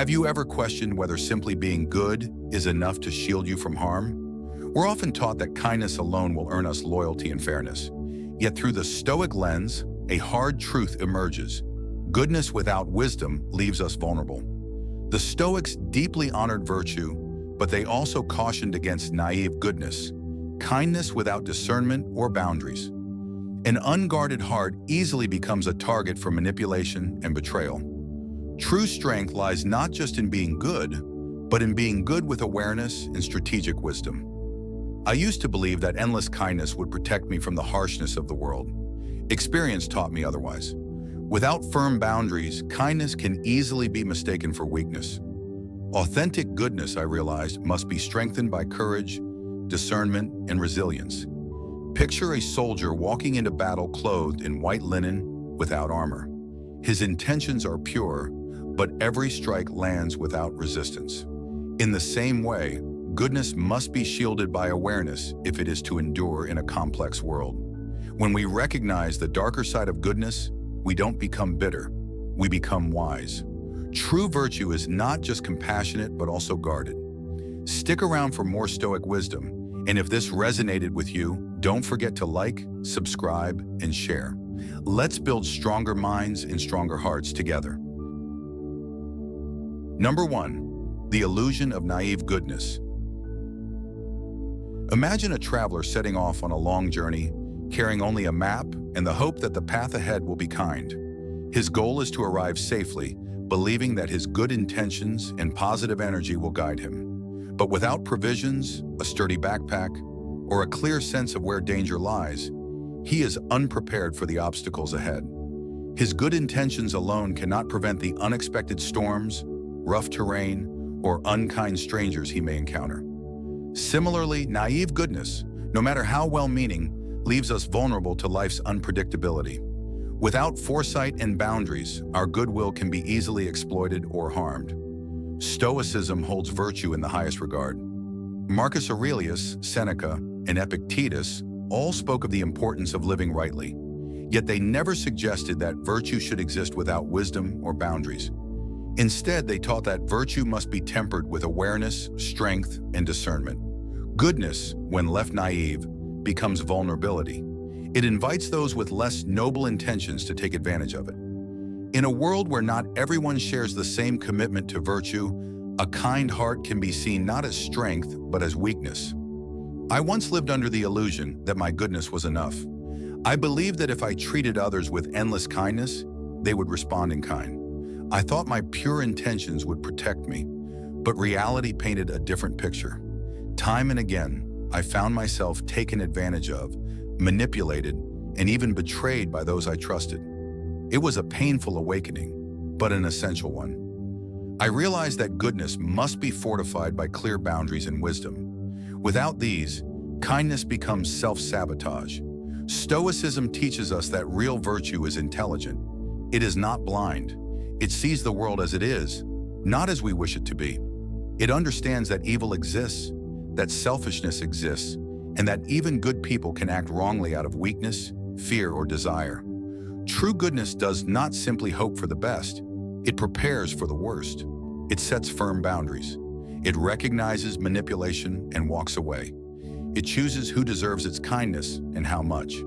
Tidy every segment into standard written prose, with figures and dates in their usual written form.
Have you ever questioned whether simply being good is enough to shield you from harm? We're often taught that kindness alone will earn us loyalty and fairness. Yet through the Stoic lens, a hard truth emerges. Goodness without wisdom leaves us vulnerable. The Stoics deeply honored virtue, but they also cautioned against naive goodness, kindness without discernment or boundaries. An unguarded heart easily becomes a target for manipulation and betrayal. True strength lies not just in being good, but in being good with awareness and strategic wisdom. I used to believe that endless kindness would protect me from the harshness of the world. Experience taught me otherwise. Without firm boundaries, kindness can easily be mistaken for weakness. Authentic goodness, I realized, must be strengthened by courage, discernment, and resilience. Picture a soldier walking into battle clothed in white linen without armor. His intentions are pure, but every strike lands without resistance. In the same way, goodness must be shielded by awareness if it is to endure in a complex world. When we recognize the darker side of goodness, we don't become bitter, we become wise. True virtue is not just compassionate, but also guarded. Stick around for more Stoic wisdom, and if this resonated with you, don't forget to like, subscribe, and share. Let's build stronger minds and stronger hearts together. Number 1, the illusion of naive goodness. Imagine a traveler setting off on a long journey, carrying only a map and the hope that the path ahead will be kind. His goal is to arrive safely, believing that his good intentions and positive energy will guide him. But without provisions, a sturdy backpack, or a clear sense of where danger lies, he is unprepared for the obstacles ahead. His good intentions alone cannot prevent the unexpected storms, rough terrain, or unkind strangers he may encounter. Similarly, naive goodness, no matter how well-meaning, leaves us vulnerable to life's unpredictability. Without foresight and boundaries, our goodwill can be easily exploited or harmed. Stoicism holds virtue in the highest regard. Marcus Aurelius, Seneca, and Epictetus all spoke of the importance of living rightly, yet they never suggested that virtue should exist without wisdom or boundaries. Instead, they taught that virtue must be tempered with awareness, strength, and discernment. Goodness, when left naive, becomes vulnerability. It invites those with less noble intentions to take advantage of it. In a world where not everyone shares the same commitment to virtue, a kind heart can be seen not as strength, but as weakness. I once lived under the illusion that my goodness was enough. I believed that if I treated others with endless kindness, they would respond in kind. I thought my pure intentions would protect me, but reality painted a different picture. Time and again, I found myself taken advantage of, manipulated, and even betrayed by those I trusted. It was a painful awakening, but an essential one. I realized that goodness must be fortified by clear boundaries and wisdom. Without these, kindness becomes self-sabotage. Stoicism teaches us that real virtue is intelligent. It is not blind. It sees the world as it is, not as we wish it to be. It understands that evil exists, that selfishness exists, and that even good people can act wrongly out of weakness, fear, or desire. True goodness does not simply hope for the best. It prepares for the worst. It sets firm boundaries. It recognizes manipulation and walks away. It chooses who deserves its kindness and how much.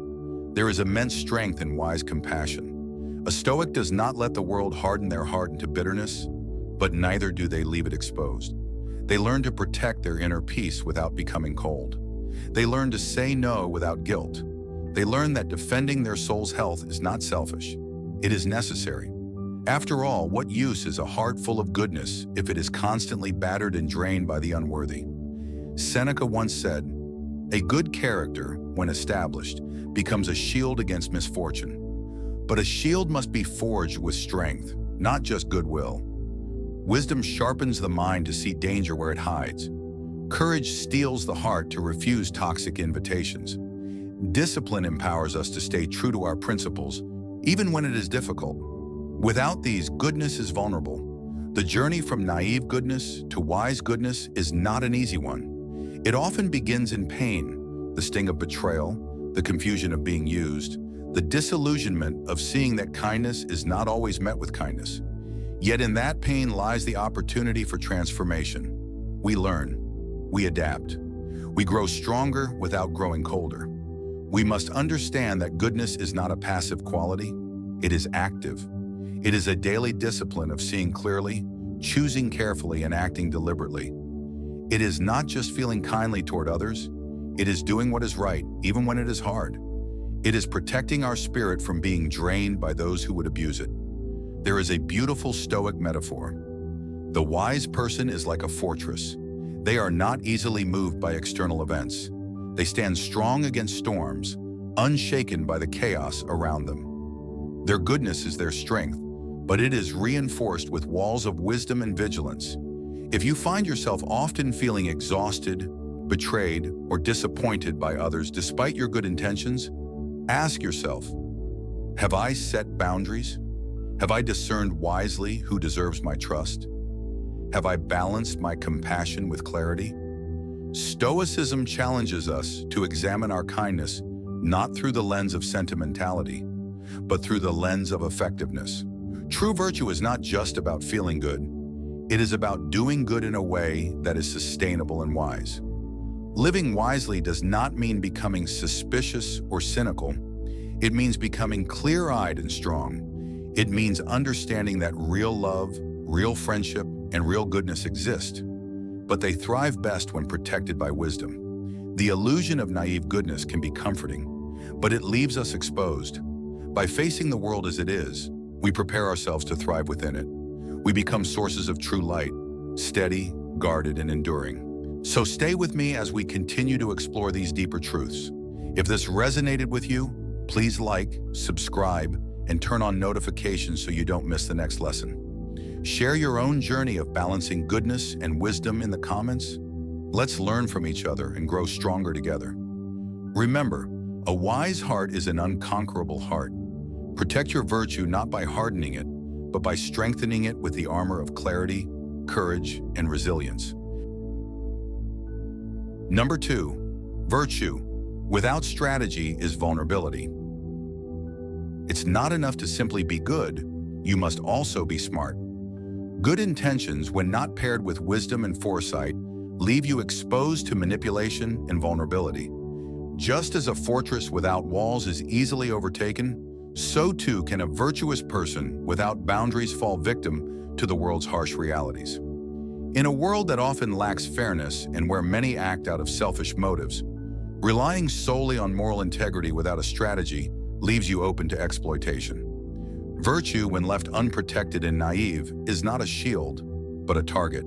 There is immense strength in wise compassion. A Stoic does not let the world harden their heart into bitterness, but neither do they leave it exposed. They learn to protect their inner peace without becoming cold. They learn to say no without guilt. They learn that defending their soul's health is not selfish. It is necessary. After all, what use is a heart full of goodness if it is constantly battered and drained by the unworthy? Seneca once said, "A good character, when established, becomes a shield against misfortune. But a shield must be forged with strength, not just goodwill. Wisdom sharpens the mind to see danger where it hides. Courage steels the heart to refuse toxic invitations. Discipline empowers us to stay true to our principles, even when it is difficult. Without these, goodness is vulnerable. The journey from naive goodness to wise goodness is not an easy one. It often begins in pain, the sting of betrayal, the confusion of being used, the disillusionment of seeing that kindness is not always met with kindness. Yet in that pain lies the opportunity for transformation. We learn, we adapt, we grow stronger without growing colder. We must understand that goodness is not a passive quality, it is active. It is a daily discipline of seeing clearly, choosing carefully, and acting deliberately. It is not just feeling kindly toward others, it is doing what is right, even when it is hard. It is protecting our spirit from being drained by those who would abuse it. There is a beautiful Stoic metaphor. The wise person is like a fortress. They are not easily moved by external events. They stand strong against storms, unshaken by the chaos around them. Their goodness is their strength, but it is reinforced with walls of wisdom and vigilance. If you find yourself often feeling exhausted, betrayed, or disappointed by others despite your good intentions, ask yourself, have I set boundaries? Have I discerned wisely who deserves my trust? Have I balanced my compassion with clarity? Stoicism challenges us to examine our kindness not through the lens of sentimentality, but through the lens of effectiveness. True virtue is not just about feeling good. It is about doing good in a way that is sustainable and wise. Living wisely does not mean becoming suspicious or cynical. It means becoming clear-eyed and strong. It means understanding that real love, real friendship, and real goodness exist, but they thrive best when protected by wisdom. The illusion of naive goodness can be comforting, but it leaves us exposed. By facing the world as it is, we prepare ourselves to thrive within it. We become sources of true light, steady, guarded, and enduring. So stay with me as we continue to explore these deeper truths. If this resonated with you, please like, subscribe, and turn on notifications so you don't miss the next lesson. Share your own journey of balancing goodness and wisdom in the comments. Let's learn from each other and grow stronger together. Remember, a wise heart is an unconquerable heart. Protect your virtue not by hardening it, but by strengthening it with the armor of clarity, courage, and resilience. Number 2, virtue without strategy is vulnerability. It's not enough to simply be good, you must also be smart. Good intentions, when not paired with wisdom and foresight, leave you exposed to manipulation and vulnerability. Just as a fortress without walls is easily overtaken, so too can a virtuous person without boundaries fall victim to the world's harsh realities. In a world that often lacks fairness and where many act out of selfish motives, relying solely on moral integrity without a strategy leaves you open to exploitation. Virtue, when left unprotected and naive, is not a shield, but a target.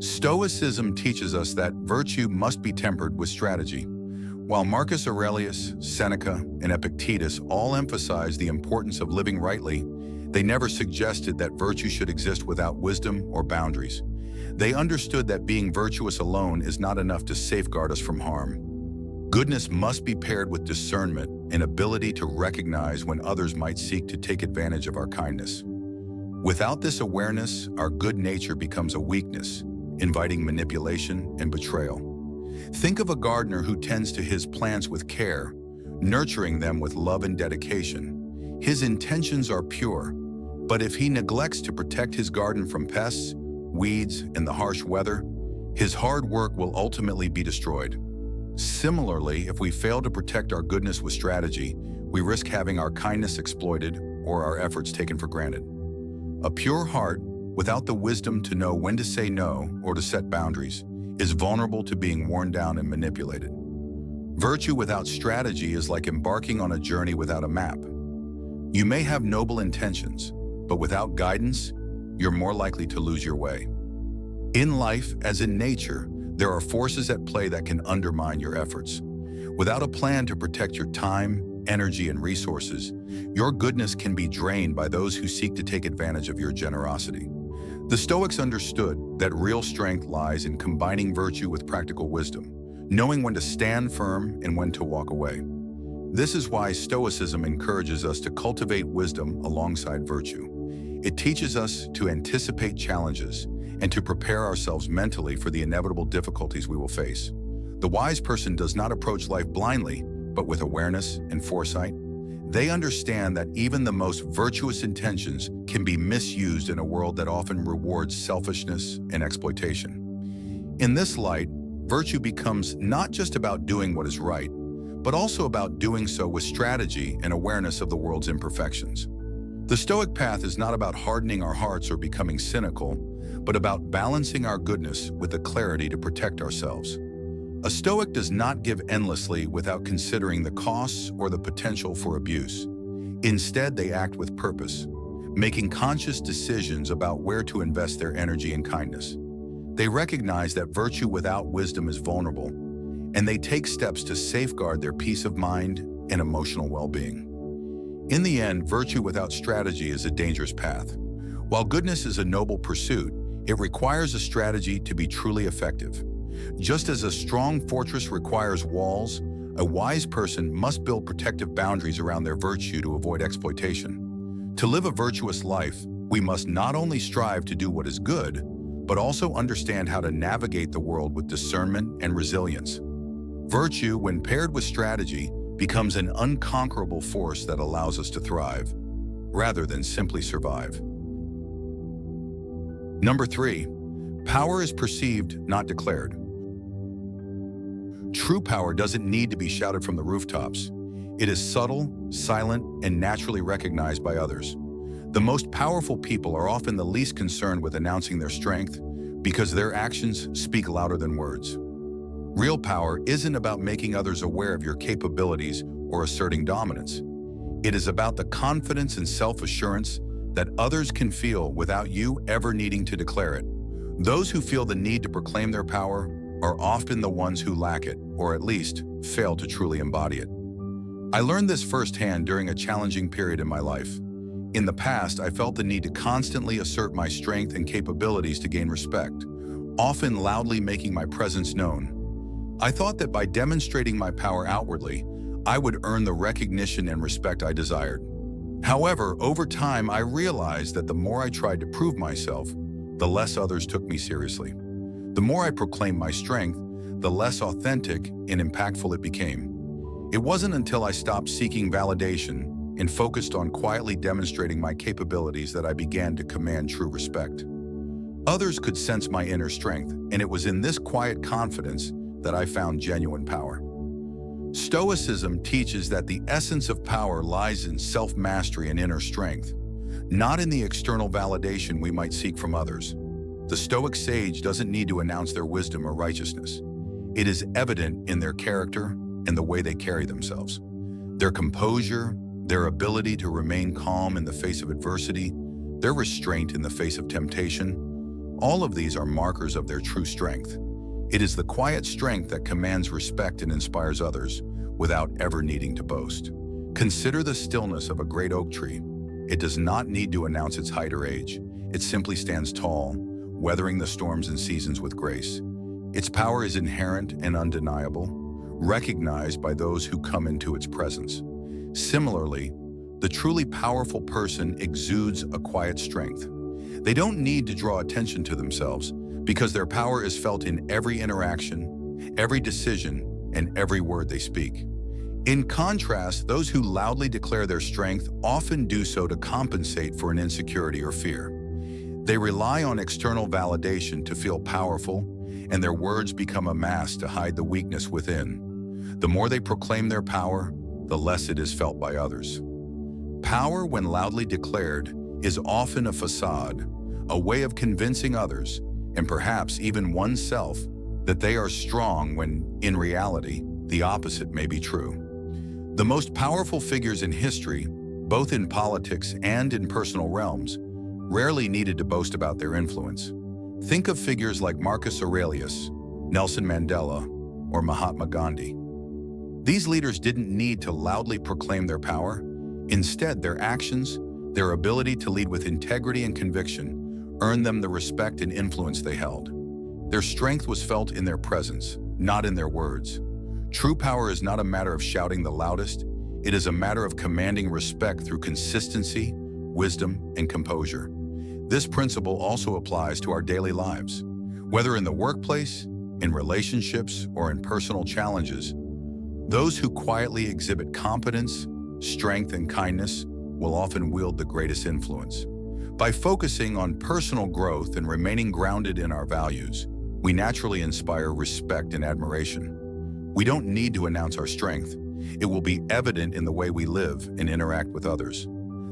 Stoicism teaches us that virtue must be tempered with strategy. While Marcus Aurelius, Seneca, and Epictetus all emphasized the importance of living rightly, they never suggested that virtue should exist without wisdom or boundaries. They understood that being virtuous alone is not enough to safeguard us from harm. Goodness must be paired with discernment and ability to recognize when others might seek to take advantage of our kindness. Without this awareness, our good nature becomes a weakness, inviting manipulation and betrayal. Think of a gardener who tends to his plants with care, nurturing them with love and dedication. His intentions are pure, but if he neglects to protect his garden from pests, weeds, and the harsh weather, his hard work will ultimately be destroyed. Similarly, if we fail to protect our goodness with strategy, we risk having our kindness exploited or our efforts taken for granted. A pure heart, without the wisdom to know when to say no or to set boundaries, is vulnerable to being worn down and manipulated. Virtue without strategy is like embarking on a journey without a map. You may have noble intentions, but without guidance, you're more likely to lose your way. In life, as in nature, there are forces at play that can undermine your efforts. Without a plan to protect your time, energy, and resources, your goodness can be drained by those who seek to take advantage of your generosity. The Stoics understood that real strength lies in combining virtue with practical wisdom, knowing when to stand firm and when to walk away. This is why Stoicism encourages us to cultivate wisdom alongside virtue. It teaches us to anticipate challenges and to prepare ourselves mentally for the inevitable difficulties we will face. The wise person does not approach life blindly, but with awareness and foresight. They understand that even the most virtuous intentions can be misused in a world that often rewards selfishness and exploitation. In this light, virtue becomes not just about doing what is right, but also about doing so with strategy and awareness of the world's imperfections. The Stoic path is not about hardening our hearts or becoming cynical, but about balancing our goodness with the clarity to protect ourselves. A Stoic does not give endlessly without considering the costs or the potential for abuse. Instead, they act with purpose, making conscious decisions about where to invest their energy and kindness. They recognize that virtue without wisdom is vulnerable, and they take steps to safeguard their peace of mind and emotional well-being. In the end, virtue without strategy is a dangerous path. While goodness is a noble pursuit, it requires a strategy to be truly effective. Just as a strong fortress requires walls, a wise person must build protective boundaries around their virtue to avoid exploitation. To live a virtuous life, we must not only strive to do what is good, but also understand how to navigate the world with discernment and resilience. Virtue, when paired with strategy, becomes an unconquerable force that allows us to thrive, rather than simply survive. Number 3, power is perceived, not declared. True power doesn't need to be shouted from the rooftops. It is subtle, silent, and naturally recognized by others. The most powerful people are often the least concerned with announcing their strength because their actions speak louder than words. Real power isn't about making others aware of your capabilities or asserting dominance. It is about the confidence and self-assurance that others can feel without you ever needing to declare it. Those who feel the need to proclaim their power are often the ones who lack it, or at least fail to truly embody it. I learned this firsthand during a challenging period in my life. In the past, I felt the need to constantly assert my strength and capabilities to gain respect, often loudly making my presence known. I thought that by demonstrating my power outwardly, I would earn the recognition and respect I desired. However, over time, I realized that the more I tried to prove myself, the less others took me seriously. The more I proclaimed my strength, the less authentic and impactful it became. It wasn't until I stopped seeking validation and focused on quietly demonstrating my capabilities that I began to command true respect. Others could sense my inner strength, and it was in this quiet confidence that I found genuine power. Stoicism teaches that the essence of power lies in self-mastery and inner strength, not in the external validation we might seek from others. The Stoic sage doesn't need to announce their wisdom or righteousness. It is evident in their character and the way they carry themselves. Their composure, their ability to remain calm in the face of adversity, their restraint in the face of temptation, all of these are markers of their true strength. It is the quiet strength that commands respect and inspires others without ever needing to boast. Consider the stillness of a great oak tree. It does not need to announce its height or age. It simply stands tall, weathering the storms and seasons with grace. Its power is inherent and undeniable, recognized by those who come into its presence. Similarly, the truly powerful person exudes a quiet strength. They don't need to draw attention to themselves because their power is felt in every interaction, every decision, and every word they speak. In contrast, those who loudly declare their strength often do so to compensate for an insecurity or fear. They rely on external validation to feel powerful, and their words become a mask to hide the weakness within. The more they proclaim their power, the less it is felt by others. Power, when loudly declared, is often a facade, a way of convincing others, and perhaps even oneself, that they are strong when, in reality, the opposite may be true. The most powerful figures in history, both in politics and in personal realms, rarely needed to boast about their influence. Think of figures like Marcus Aurelius, Nelson Mandela, or Mahatma Gandhi. These leaders didn't need to loudly proclaim their power. Instead, their actions, their ability to lead with integrity and conviction, earned them the respect and influence they held. Their strength was felt in their presence, not in their words. True power is not a matter of shouting the loudest. It is a matter of commanding respect through consistency, wisdom, and composure. This principle also applies to our daily lives. Whether in the workplace, in relationships, or in personal challenges, those who quietly exhibit competence, strength, and kindness will often wield the greatest influence. By focusing on personal growth and remaining grounded in our values, we naturally inspire respect and admiration. We don't need to announce our strength. It will be evident in the way we live and interact with others.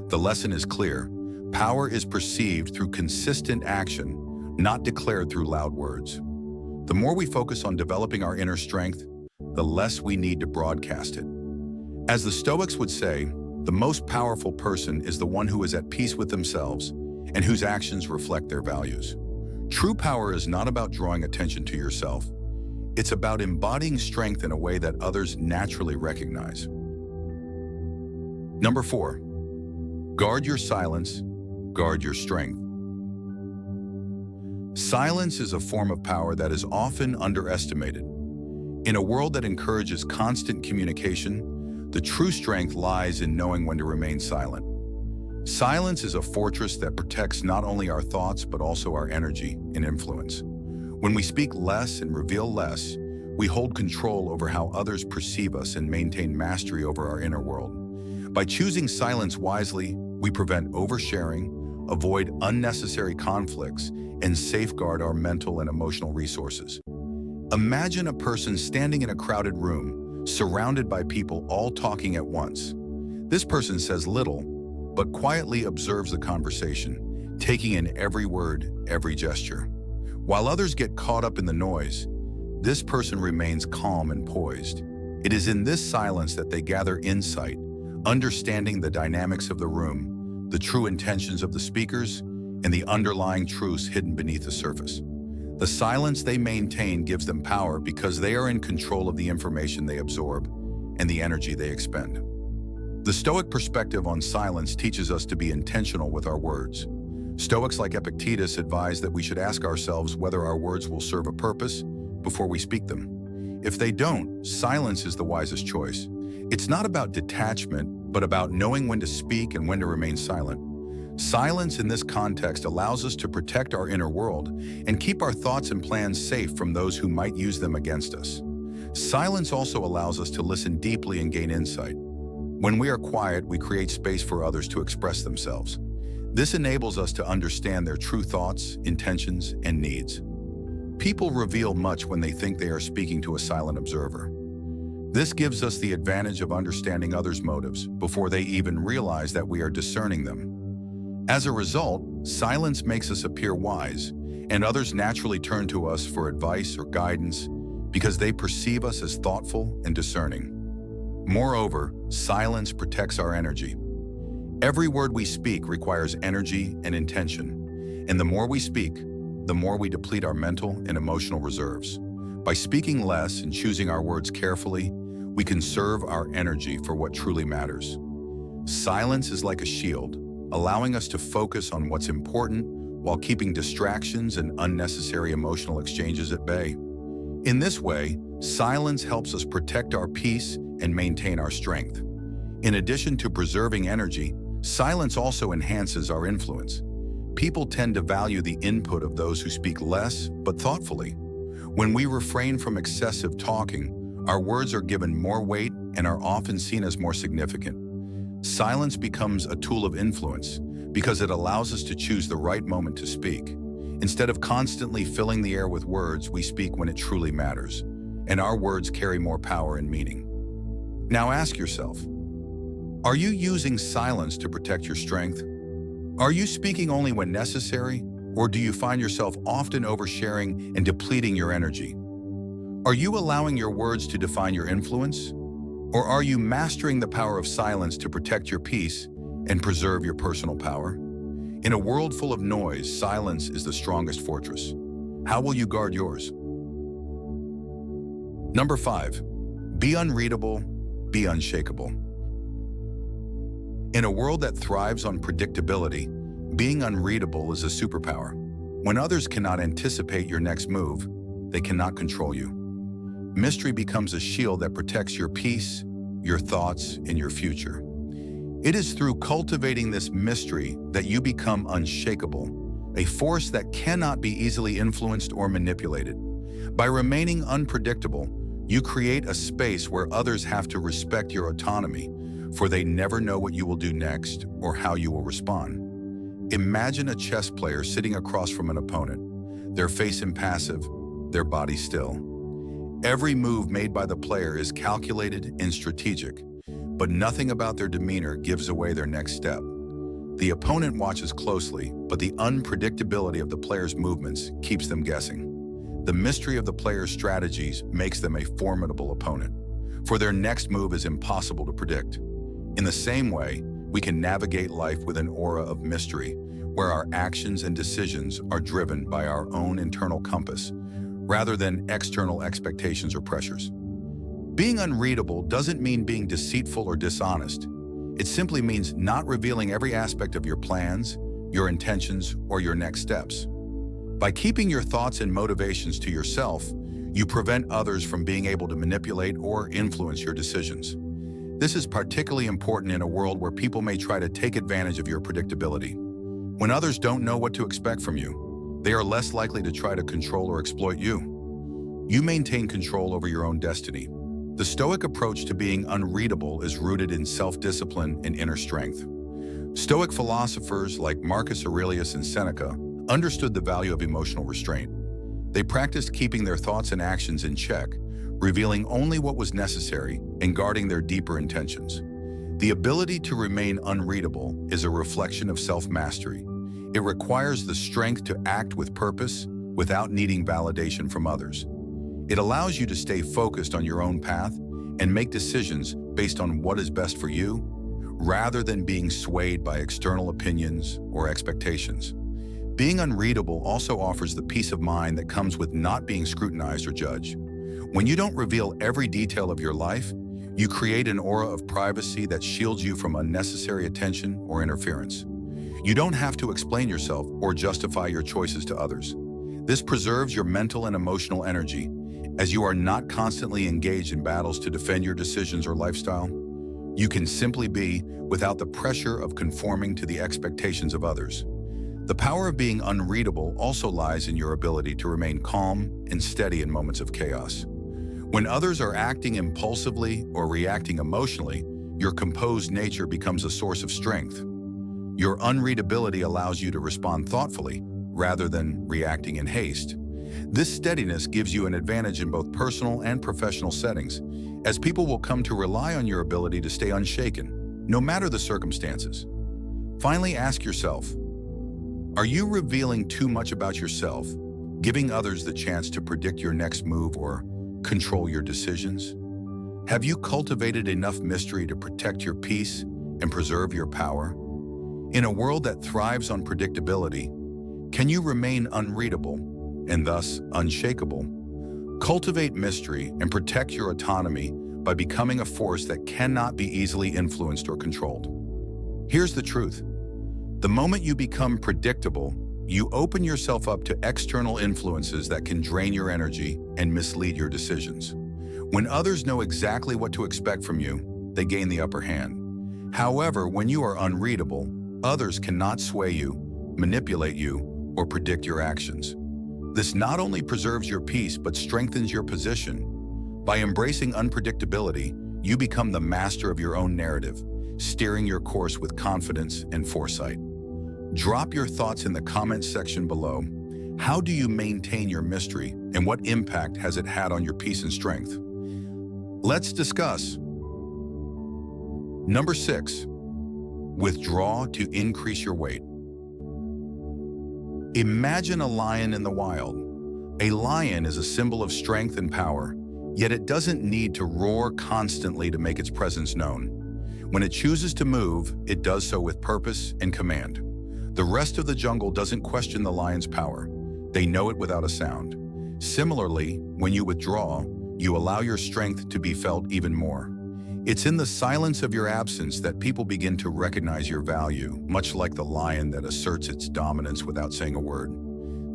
The lesson is clear. Power is perceived through consistent action, not declared through loud words. The more we focus on developing our inner strength, the less we need to broadcast it. As the Stoics would say, the most powerful person is the one who is at peace with themselves and whose actions reflect their values. True power is not about drawing attention to yourself. It's about embodying strength in a way that others naturally recognize. Number 4, guard your silence, guard your strength. Silence is a form of power that is often underestimated. In a world that encourages constant communication, the true strength lies in knowing when to remain silent. Silence is a fortress that protects not only our thoughts but also our energy and influence. When we speak less and reveal less, we hold control over how others perceive us and maintain mastery over our inner world. By choosing silence wisely, we prevent oversharing, avoid unnecessary conflicts, and safeguard our mental and emotional resources. Imagine a person standing in a crowded room, surrounded by people all talking at once. This person says little, but quietly observes the conversation, taking in every word, every gesture. While others get caught up in the noise, this person remains calm and poised. It is in this silence that they gather insight, understanding the dynamics of the room, the true intentions of the speakers, and the underlying truths hidden beneath the surface. The silence they maintain gives them power because they are in control of the information they absorb and the energy they expend. The Stoic perspective on silence teaches us to be intentional with our words. Stoics like Epictetus advise that we should ask ourselves whether our words will serve a purpose before we speak them. If they don't, silence is the wisest choice. It's not about detachment, but about knowing when to speak and when to remain silent. Silence in this context allows us to protect our inner world and keep our thoughts and plans safe from those who might use them against us. Silence also allows us to listen deeply and gain insight. When we are quiet, we create space for others to express themselves. This enables us to understand their true thoughts, intentions, and needs. People reveal much when they think they are speaking to a silent observer. This gives us the advantage of understanding others' motives before they even realize that we are discerning them. As a result, silence makes us appear wise, and others naturally turn to us for advice or guidance because they perceive us as thoughtful and discerning. Moreover, silence protects our energy. Every word we speak requires energy and intention, and the more we speak, the more we deplete our mental and emotional reserves. By speaking less and choosing our words carefully, we conserve our energy for what truly matters. Silence is like a shield, allowing us to focus on what's important while keeping distractions and unnecessary emotional exchanges at bay. In this way, silence helps us protect our peace and maintain our strength. In addition to preserving energy, silence also enhances our influence. People tend to value the input of those who speak less but thoughtfully. When we refrain from excessive talking, our words are given more weight and are often seen as more significant. Silence becomes a tool of influence because it allows us to choose the right moment to speak. Instead of constantly filling the air with words, we speak when it truly matters, and our words carry more power and meaning. Now ask yourself, are you using silence to protect your strength? Are you speaking only when necessary, or do you find yourself often oversharing and depleting your energy? Are you allowing your words to define your influence? Or are you mastering the power of silence to protect your peace and preserve your personal power? In a world full of noise, silence is the strongest fortress. How will you guard yours? Number 5, be unreadable, be unshakable. In a world that thrives on predictability, being unreadable is a superpower. When others cannot anticipate your next move, they cannot control you. Mystery becomes a shield that protects your peace, your thoughts, and your future. It is through cultivating this mystery that you become unshakable, a force that cannot be easily influenced or manipulated. By remaining unpredictable, you create a space where others have to respect your autonomy, for they never know what you will do next or how you will respond. Imagine a chess player sitting across from an opponent, their face impassive, their body still. Every move made by the player is calculated and strategic, but nothing about their demeanor gives away their next step. The opponent watches closely, but the unpredictability of the player's movements keeps them guessing. The mystery of the player's strategies makes them a formidable opponent, for their next move is impossible to predict. In the same way, we can navigate life with an aura of mystery, where our actions and decisions are driven by our own internal compass, rather than external expectations or pressures. Being unreadable doesn't mean being deceitful or dishonest. It simply means not revealing every aspect of your plans, your intentions, or your next steps. By keeping your thoughts and motivations to yourself, you prevent others from being able to manipulate or influence your decisions. This is particularly important in a world where people may try to take advantage of your predictability. When others don't know what to expect from you, they are less likely to try to control or exploit you. You maintain control over your own destiny. The Stoic approach to being unreadable is rooted in self-discipline and inner strength. Stoic philosophers like Marcus Aurelius and Seneca understood the value of emotional restraint. They practiced keeping their thoughts and actions in check, revealing only what was necessary and guarding their deeper intentions. The ability to remain unreadable is a reflection of self-mastery. It requires the strength to act with purpose without needing validation from others. It allows you to stay focused on your own path and make decisions based on what is best for you, rather than being swayed by external opinions or expectations. Being unreadable also offers the peace of mind that comes with not being scrutinized or judged. When you don't reveal every detail of your life, you create an aura of privacy that shields you from unnecessary attention or interference. You don't have to explain yourself or justify your choices to others. This preserves your mental and emotional energy, as you are not constantly engaged in battles to defend your decisions or lifestyle. You can simply be without the pressure of conforming to the expectations of others. The power of being unreadable also lies in your ability to remain calm and steady in moments of chaos. When others are acting impulsively or reacting emotionally, your composed nature becomes a source of strength. Your unreadability allows you to respond thoughtfully, rather than reacting in haste. This steadiness gives you an advantage in both personal and professional settings, as people will come to rely on your ability to stay unshaken, no matter the circumstances. Finally, ask yourself, are you revealing too much about yourself, giving others the chance to predict your next move or control your decisions? Have you cultivated enough mystery to protect your peace and preserve your power? In a world that thrives on predictability, can you remain unreadable and thus unshakable? Cultivate mystery and protect your autonomy by becoming a force that cannot be easily influenced or controlled. Here's the truth. The moment you become predictable, you open yourself up to external influences that can drain your energy and mislead your decisions. When others know exactly what to expect from you, they gain the upper hand. However, when you are unreadable, others cannot sway you, manipulate you, or predict your actions. This not only preserves your peace but strengthens your position. By embracing unpredictability, you become the master of your own narrative, steering your course with confidence and foresight. Drop your thoughts in the comments section below. How do you maintain your mystery, and what impact has it had on your peace and strength? Let's discuss. Number 6, withdraw to increase your weight. Imagine a lion in the wild. A lion is a symbol of strength and power, yet it doesn't need to roar constantly to make its presence known. When it chooses to move, it does so with purpose and command. The rest of the jungle doesn't question the lion's power. They know it without a sound. Similarly, when you withdraw, you allow your strength to be felt even more. It's in the silence of your absence that people begin to recognize your value, much like the lion that asserts its dominance without saying a word.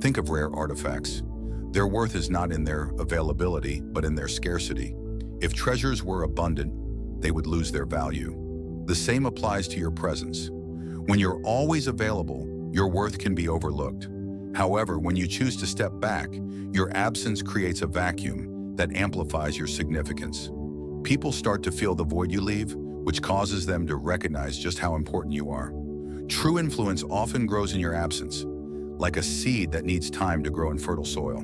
Think of rare artifacts. Their worth is not in their availability, but in their scarcity. If treasures were abundant, they would lose their value. The same applies to your presence. When you're always available, your worth can be overlooked. However, when you choose to step back, your absence creates a vacuum that amplifies your significance. People start to feel the void you leave, which causes them to recognize just how important you are. True influence often grows in your absence, like a seed that needs time to grow in fertile soil.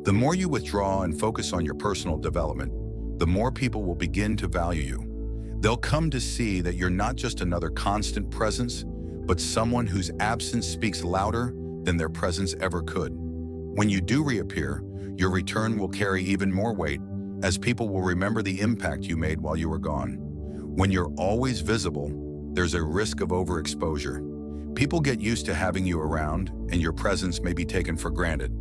The more you withdraw and focus on your personal development, the more people will begin to value you. They'll come to see that you're not just another constant presence, but someone whose absence speaks louder than their presence ever could. When you do reappear, your return will carry even more weight, as people will remember the impact you made while you were gone. When you're always visible, there's a risk of overexposure. People get used to having you around, and your presence may be taken for granted.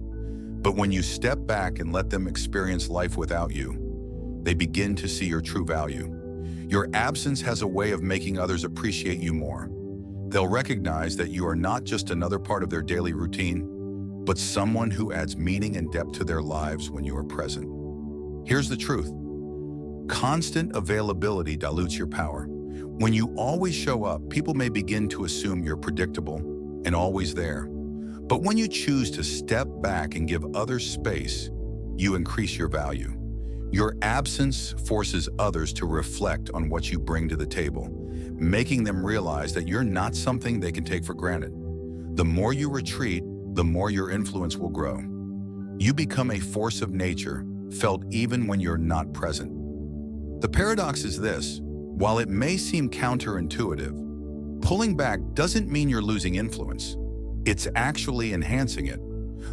But when you step back and let them experience life without you, they begin to see your true value. Your absence has a way of making others appreciate you more. They'll recognize that you are not just another part of their daily routine, but someone who adds meaning and depth to their lives when you are present. Here's the truth. Constant availability dilutes your power. When you always show up, people may begin to assume you're predictable and always there. But when you choose to step back and give others space, you increase your value. Your absence forces others to reflect on what you bring to the table, making them realize that you're not something they can take for granted. The more you retreat, the more your influence will grow. You become a force of nature, felt even when you're not present. The paradox is this: while it may seem counterintuitive, pulling back doesn't mean you're losing influence. It's actually enhancing it.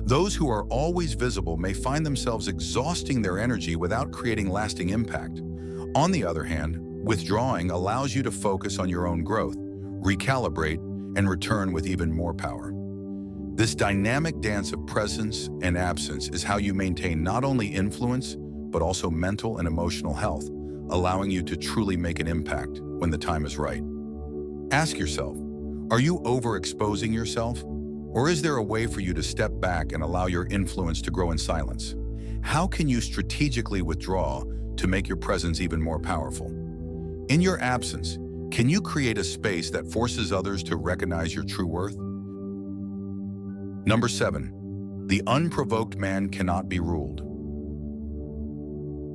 Those who are always visible may find themselves exhausting their energy without creating lasting impact. On the other hand, withdrawing allows you to focus on your own growth, recalibrate, and return with even more power. This dynamic dance of presence and absence is how you maintain not only influence, but also mental and emotional health, allowing you to truly make an impact when the time is right. Ask yourself, are you overexposing yourself? Or is there a way for you to step back and allow your influence to grow in silence? How can you strategically withdraw to make your presence even more powerful? In your absence, can you create a space that forces others to recognize your true worth? Number 7, the unprovoked man cannot be ruled.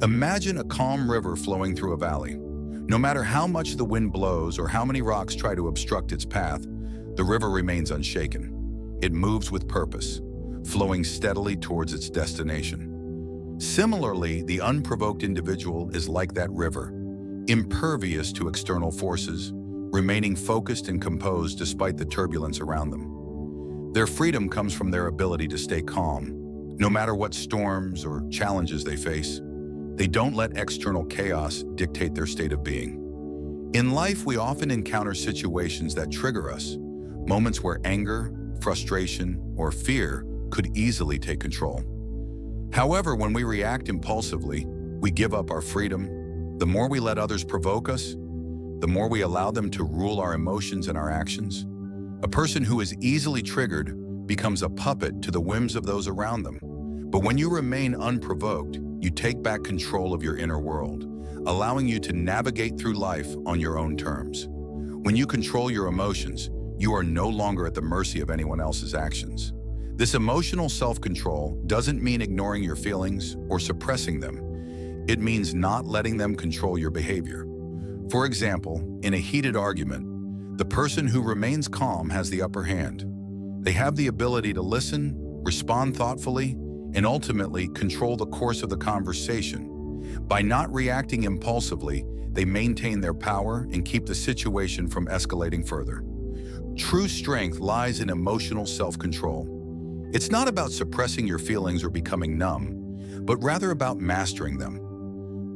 Imagine a calm river flowing through a valley. No matter how much the wind blows or how many rocks try to obstruct its path, the river remains unshaken. It moves with purpose, flowing steadily towards its destination. Similarly, the unprovoked individual is like that river, impervious to external forces, remaining focused and composed despite the turbulence around them. Their freedom comes from their ability to stay calm, no matter what storms or challenges they face. They don't let external chaos dictate their state of being. In life, we often encounter situations that trigger us, moments where anger, frustration, or fear could easily take control. However, when we react impulsively, we give up our freedom. The more we let others provoke us, the more we allow them to rule our emotions and our actions. A person who is easily triggered becomes a puppet to the whims of those around them. But when you remain unprovoked, you take back control of your inner world, allowing you to navigate through life on your own terms. When you control your emotions, you are no longer at the mercy of anyone else's actions. This emotional self-control doesn't mean ignoring your feelings or suppressing them. It means not letting them control your behavior. For example, in a heated argument, the person who remains calm has the upper hand. They have the ability to listen, respond thoughtfully, and ultimately control the course of the conversation. By not reacting impulsively, they maintain their power and keep the situation from escalating further. True strength lies in emotional self-control. It's not about suppressing your feelings or becoming numb, but rather about mastering them.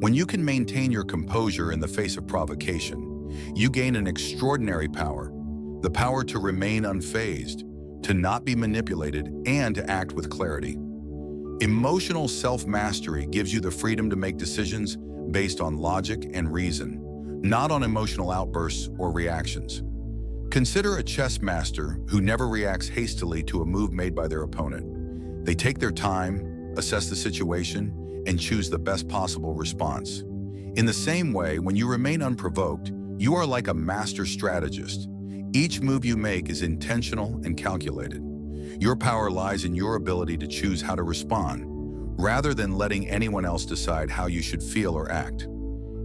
When you can maintain your composure in the face of provocation, you gain an extraordinary power, the power to remain unfazed, to not be manipulated, and to act with clarity. Emotional self-mastery gives you the freedom to make decisions based on logic and reason, not on emotional outbursts or reactions. Consider a chess master who never reacts hastily to a move made by their opponent. They take their time, assess the situation, and choose the best possible response. In the same way, when you remain unprovoked, you are like a master strategist. Each move you make is intentional and calculated. Your power lies in your ability to choose how to respond, rather than letting anyone else decide how you should feel or act.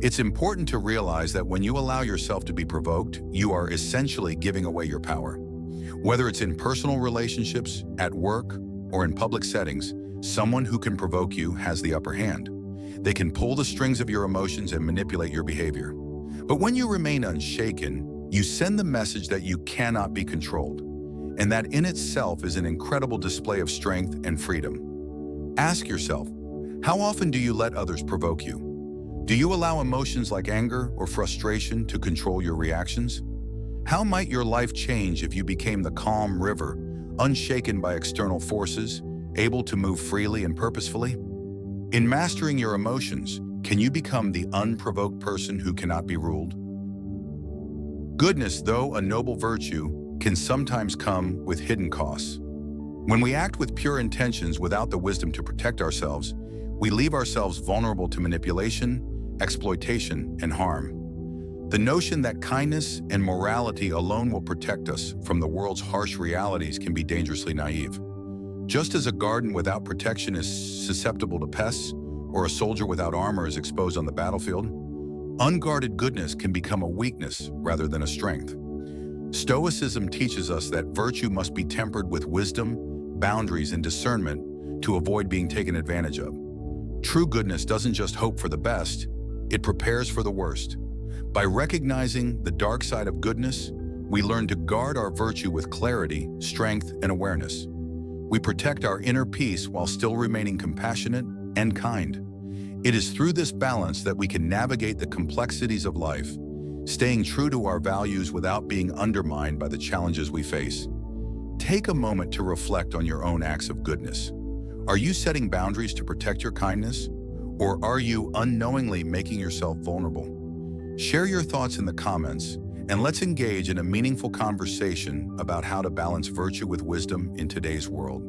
It's important to realize that when you allow yourself to be provoked, you are essentially giving away your power. Whether it's in personal relationships, at work, or in public settings, someone who can provoke you has the upper hand. They can pull the strings of your emotions and manipulate your behavior. But when you remain unshaken, you send the message that you cannot be controlled. And that in itself is an incredible display of strength and freedom. Ask yourself, how often do you let others provoke you? Do you allow emotions like anger or frustration to control your reactions? How might your life change if you became the calm river, unshaken by external forces, able to move freely and purposefully? In mastering your emotions, can you become the unprovoked person who cannot be ruled? Goodness, though a noble virtue, can sometimes come with hidden costs. When we act with pure intentions without the wisdom to protect ourselves, we leave ourselves vulnerable to manipulation, exploitation, and harm. The notion that kindness and morality alone will protect us from the world's harsh realities can be dangerously naive. Just as a garden without protection is susceptible to pests, or a soldier without armor is exposed on the battlefield, unguarded goodness can become a weakness rather than a strength. Stoicism teaches us that virtue must be tempered with wisdom, boundaries, and discernment to avoid being taken advantage of. True goodness doesn't just hope for the best, it prepares for the worst. By recognizing the dark side of goodness, we learn to guard our virtue with clarity, strength, and awareness. We protect our inner peace while still remaining compassionate and kind. It is through this balance that we can navigate the complexities of life, staying true to our values without being undermined by the challenges we face. Take a moment to reflect on your own acts of goodness. Are you setting boundaries to protect your kindness? Or are you unknowingly making yourself vulnerable? Share your thoughts in the comments, and let's engage in a meaningful conversation about how to balance virtue with wisdom in today's world.